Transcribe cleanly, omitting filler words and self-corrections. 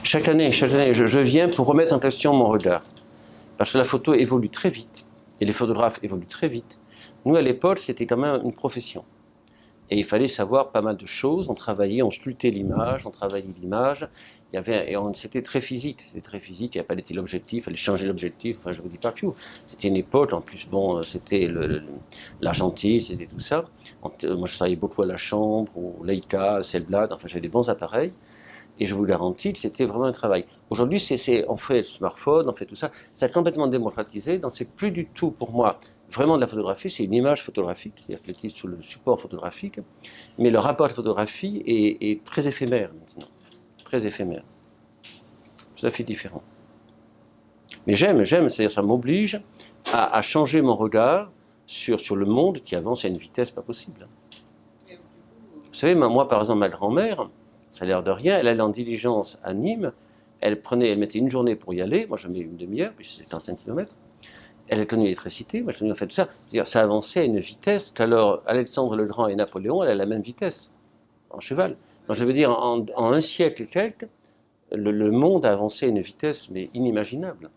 Chaque année, je viens pour remettre en question mon regard. Parce que la photo évolue très vite, et les photographes évoluent très vite. Nous, à l'époque, c'était quand même une profession. Et il fallait savoir pas mal de choses. On travaillait, on sculptait l'image, on travaillait l'image. C'était très physique, il n'y a pas de téléobjectif, il fallait changer l'objectif, enfin je vous dis pas plus. C'était une époque, en plus, bon, c'était l'argentique, c'était tout ça. Moi je travaillais beaucoup à la chambre, au Leica, Hasselblad, enfin j'avais des bons appareils. Et je vous garantis que c'était vraiment un travail. Aujourd'hui, on fait le smartphone, on fait tout ça. Ça a complètement démocratisé, donc c'est plus du tout pour moi vraiment de la photographie, c'est une image photographique, c'est-à-dire qu'elle est sur le support photographique. Mais le rapport à la photographie est très éphémère maintenant, très éphémère. Tout à fait différent. Mais j'aime, c'est-à-dire ça m'oblige à changer mon regard sur le monde qui avance à une vitesse pas possible. Vous savez, moi par exemple, ma grand-mère, ça a l'air de rien, elle allait en diligence à Nîmes, elle mettait une journée pour y aller, moi je mets une demi-heure, puisque c'est en 5 km. Elle a connu l'électricité, moi je connu en fait tout ça. C'est-à-dire ça avançait à une vitesse qu'alors Alexandre le Grand et Napoléon allaient à la même vitesse, en cheval. Donc je veux dire, en un siècle et quelques, le monde a avancé à une vitesse mais inimaginable.